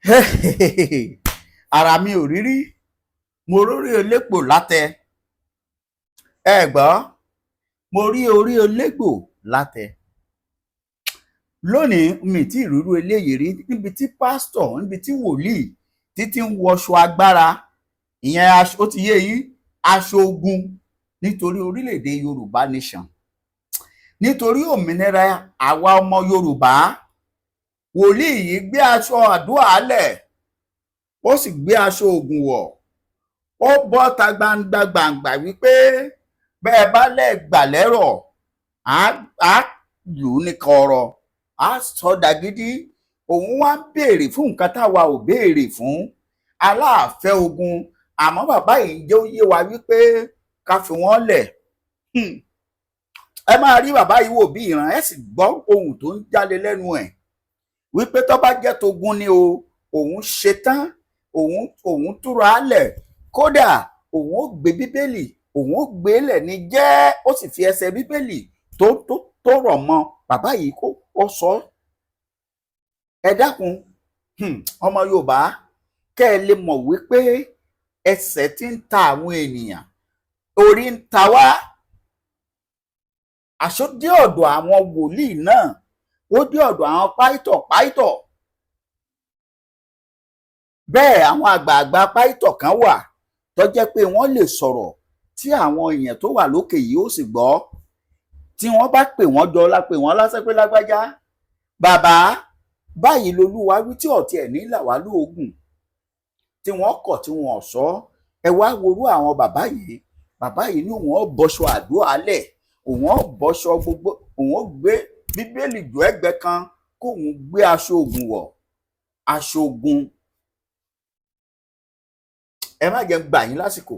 ara mi ò rírí mo rórí elégbò látẹ ẹ gbọ́ mo rí orí elégbò látẹ lónìí mi tí ìrúrú eléyìí rí níbi tí pásítọ̀ níbi tí wòlíì títí ń wọṣọ agbára ìyẹn ó ti yé yín aṣọ ogun nítorí orílẹ̀-èdè Yorùbá nation nítorí òmìnira àwa ọmọ Yorùbá wòlíì yìí gbé aṣọ àdúrà lẹ̀ ó sì gbé aṣọ ogun wọ̀ ó bọ́ta gbangba gbangba wípé bẹ́ẹ̀ bá lẹ́gbà lẹ́rọ̀ á lù ú ní kọ̀rọ̀ á sọ dàgídí òun wá ń béèrè fún nǹkan táwa ò béèrè fún aláàfẹ́ ogun àmọ́ bàbá yìí jẹ́ ó yé wa wípé ká fi wọ́n lẹ̀ ẹ máa rí bàbá yìí wò bí ìran ẹ sì gbọ́ ohun tó ń jáde lẹ́nu ẹ̀ wípé tó bá jẹ́ togun ni o òun ṣetán òun túra lẹ̀ kódà òun ó gbé bíbélì òun ó gbé lẹ̀ ní jẹ́ ó sì fi ẹsẹ̀ bíbélì tó rọ̀ mọ́ bàbá yìí kó ó sọ ẹ dákun ọmọ Yorùbá kẹ́ ẹ lè mọ̀ wípé ẹsẹ̀ tí ń ta àwọn ènìyàn orí ń ta wá àṣọ dé ọ̀dọ̀ àwọn wòlíì náà ó dé ọ̀dọ̀ àwọn páìtọ̀ bẹ́ẹ̀ àwọn àgbààgbà páìtọ̀ kan wà tó jẹ́ pé wọ́n lè sọ̀rọ̀ tí àwọn èèyàn tó wà lókè yìí ó sì gbọ́ tí wọ́n bá pè wọ́n jọ lápè wọ́n lásán pé lágbájá bàbá báyìí lolúwa wí tí ọ̀tí ẹ̀ ní làwá lóògùn tí wọ́n kọ̀ tí wọ́n sọ ẹ wá worú àwọn bàbá yìí ní òun ó bọṣọ àdúrà lẹ̀ òun ó bọṣọ gbogbo òun ó gbé bíbélì jù ẹ̀gbẹ́ kan kóun gbé aṣọ ogun wọ̀ aṣọ ogun ẹ má jẹ́ gbà yín lásìkò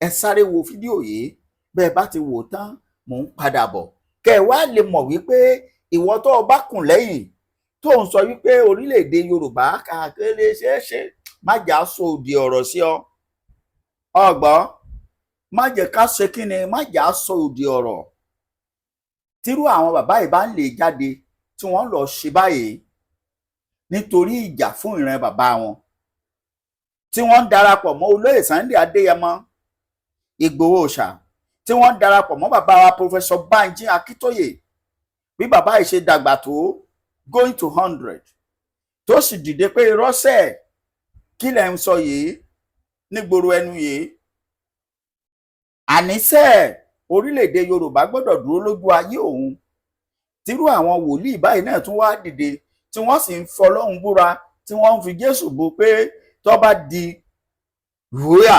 ẹ sáré wo fídíò yìí bẹ́ẹ̀ bá ti wò tán mò ń padà bọ̀ kẹ́ ẹ wá lè mọ̀ wípé ìwọ tó o bá kùn lẹ́yìn tó ń sọ wípé orílẹ̀-èdè Yorùbá kàkéré ṣeéṣe má jà sọ òdì ọ̀rọ̀ sí ọ ọgbọ́n má jẹ́ ká ṣe kí ni má jà sọ òdì ọ̀rọ̀ tírú àwọn bàbá yìí bá ń lè jáde tí wọ́n lọ ṣe báyìí nítorí ìjà fún ìran bàbá wọn tí wọ́n ń darapọ̀ mọ́ olóyè Sunday Adéyẹmọ Ìgbòho Òòṣà tí wọ́n ń darapọ̀ mọ́ bàbá wa Professor Banji Akíntóyè bí bàbá yìí ṣe dàgbà tó going to 100 tó sì dìde pé irọ́sẹ̀ kí lẹ̀ ń sọ yìí nígboro ẹnu yìí àníṣe orílẹ̀-èdè Yorùbá gbọ́dọ̀ dúró lójú ayé òun tírú àwọn wòlíì báyìí náà tún wá dìde tí wọ́n sì ń fọlọ́hun búra tí wọ́n ń fi Jésù bú pé tó bá di rúyà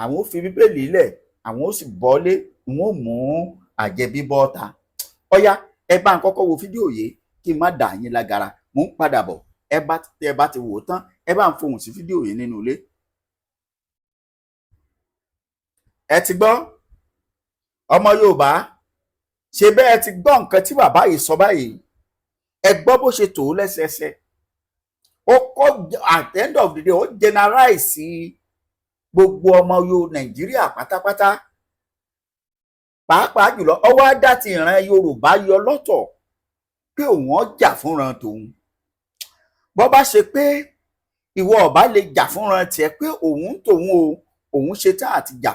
àwọn ó fi bíbélì lẹ̀ àwọn ó sì bọ́lé wọn ó mú àjẹbí bọ́ta ọ̀yá ẹ bá ń kọ́kọ́ wo fídíò yìí kí n má dà yín lágara mò ń padà bọ̀ ẹ bá ti wò ó tán ẹ bá ń fohùn sí fídíò yìí nínú ilé. ẹ ti gbọ́ ọmọ Yorùbá ṣe bẹ́ẹ̀ ti gbọ́ nǹkan tí bàbá yìí sọ báyìí ẹ gbọ́ bó ṣe tò ó lẹ́sẹẹsẹ ó kọ́ at the end of the day ó generalize gbogbo ọmọ Nàìjíríà pátápátá pàápàá jùlọ ó wá dá ti ìran Yorùbá yọ lọ́tọ̀ pé òun ọjà fúnra tòun bó bá ṣe pé ìwọ ọba lè jà fúnra tiẹ̀ pé òun tòun o òun ṣe tá àti jà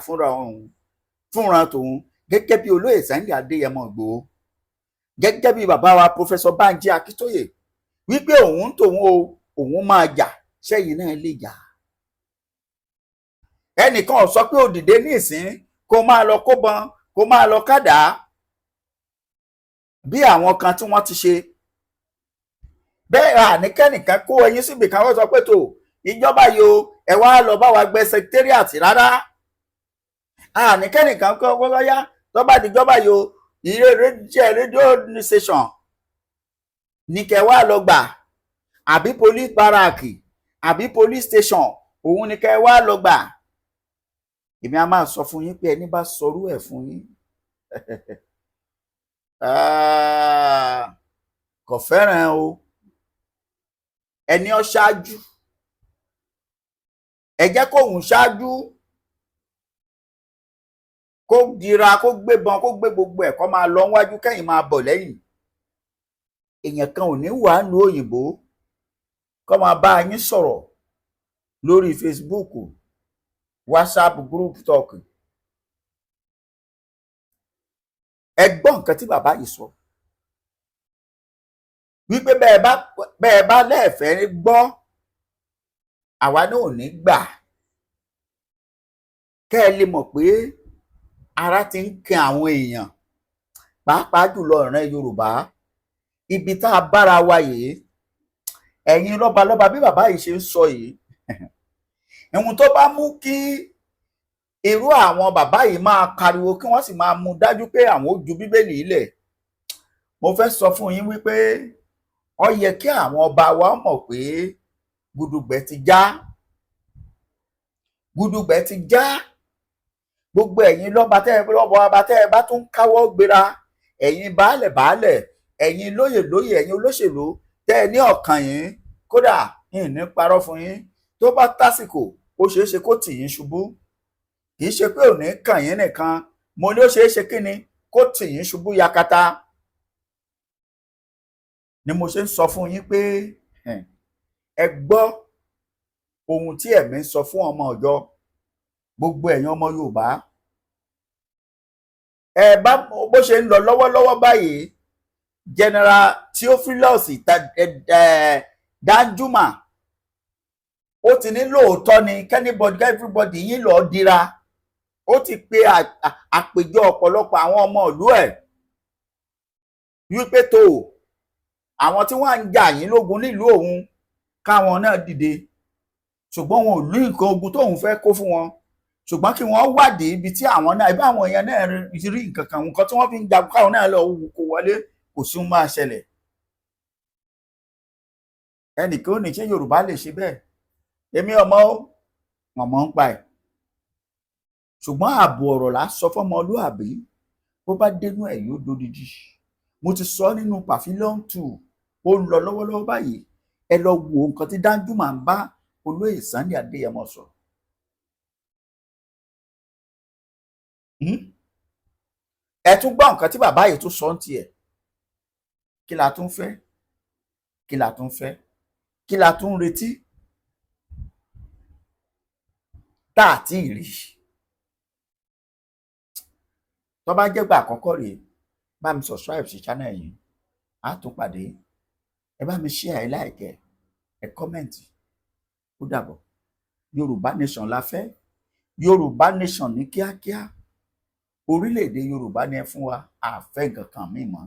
fúnra tòun gẹ́gẹ́ bí olóyè Sunday Adéyẹmọ Ìgbòho gẹ́gẹ́ bí bàbá wa Professor Banji Akíntóyè wípé òun tòun o òun máa jà sẹ́yìn náà lè jà ẹnìkan sọ pé òdìdé ní ìsín kó máa lọ kóbọn kó máa lọ kádàá bí àwọn kan tí wọ́n ti ṣe bẹ́ẹ̀ àníkẹ́nìkan kó ẹyin síbi kan wọ́n sọ pé tó ìjọba yìí o ẹ wá lọ bá wa gbé secretariat rárá àníkẹ́nìkan kó wọ́n yá tó bá di ìjọba yìí o jẹ́ rédíò station ní kẹ́ wá lọ gbà àbí police barrack àbí police station òun ní kẹ́ wá lọ gbà èmi a máa sọ fún yín pé ẹni bá sọrú ẹ̀ fún yín kò fẹ́ràn o ẹni ó ṣáájú ẹ jẹ́ kóun ṣáájú kó dira kó gbébọn kó gbé gbogbo ẹ̀ kó máa lọ wájú kẹ́yìn máa bọ̀ lẹ́yìn èèyàn kan ò ní wàá lu òyìnbó kó máa bá yín sọ̀rọ̀ lórí Facebook, WhatsApp group talk. Ẹ gbọ́ nǹkan tí bàbá yìí sọ wípé bẹ́ẹ̀ bá lẹ́ẹ̀fẹ́ gbọ́, àwa náà ò ní gbà. Kẹ́ ẹ lè mọ̀ pé ara ti ń kan àwọn èèyàn, pàápàá jùlọ ìran Yorùbá, ibi tá a bára wa yìí. Ẹ̀yin lọ́balọ́ba bí bàbá yìí ṣe ń sọ yìí, ohun tó bá mú kí irú àwọn bàbá yìí máa pariwo kí wọ́n sì máa mú dájú pé àwọn ó ju Bíbélì ilẹ̀, mo fẹ́ sọ fún yín wípé ó yẹ kí àwọn ọba wa mọ̀ pé gudugbẹ̀ ti já. Gudugbẹ̀ ti já. Gbogbo ẹ̀yin lọ́ba tẹ́ ẹ bá tún káwọ́ gbéra, ẹ̀yin baálẹ̀, ẹ̀yin lóyè, ẹ̀yin olóṣèlú tẹ́ ẹ ní ọkàn yín, kódà ní parọ́ fún yín, tó bá tásìkò ó ṣeé ṣe kó tì yín ṣubú. Kì í ṣe pé ò ní kàn yín nìkan, mo ní ó ṣeé ṣe kí ni kó tì yín ṣubú yakata. Ni mo ṣe ń sọ fún yín pé ẹ gbọ́ ohun tí ẹ̀mí ń sọ fún ọmọ ọ̀jọ́, gbogbo ẹ̀yin ọmọ Yorùbá. Ẹ bá bó ṣe ń lọ lọ́wọ́lọ́wọ́ báyìí, General Theophilus Danjuma ó ti ní lóòótọ́ ni kẹ́nìbọ̀dì everybody yín lọ́ọ́ dira. Ó ti pe àpèjọ ọ̀pọ̀lọpọ̀ àwọn ọmọ ìlú ẹ̀ wípé tó àwọn tí wọ́n ń jà yín lógun nílùú òun káwọn náà dìde, ṣùgbọ́n wọn ò ní nǹkan ogun tóun fẹ́ kó fún wọn, ṣùgbọ́n kí wọ́n wádìí ibi tí àwọn náà ibà àwọn èèyàn náà rí nǹkan tí wọ́n fi ń jagun káwọn náà lọ kó wọlé, kò sí máa ṣẹlẹ̀. Ẹnìkan ò ní ṣe Yorùbá lè ṣe bẹ́ẹ̀, èmi ọmọ ń pa ẹ̀, ṣùgbọ́n ààbò ọ̀rọ̀ là sọ fọ́mọlúàbí, bó bá dénú ẹ̀ yóò dódìdí. Mo ti sọ nínú Pavilion 2, ó ń lọ lọ́wọ́lọ́wọ́ báyìí. Ẹ lọ wo nǹkan tí Danjuma ń bá olóyè Sunday Adéyẹmọ sọ. Ẹ tún gbọ́ nǹkan tí bàbá yìí tún sọ ń tiẹ̀. Kí la tún fẹ́? Kí la tún fẹ́? Kí la tún retí tá à tí ì rí? Tó bá jẹ́ gbà àkọ́kọ́ rèé, bá mi subscribe sí channel yìí, á tún pàdé. Ẹ bá mi share, ẹ like, ẹ comment. Ó dàbọ̀. Yorùbá nation la fẹ́. Yorùbá nation ní kíákíá. Orílẹ̀-èdè Yorùbá ni ẹ fún wa, a fẹ́ nǹkan kan míì mọ́.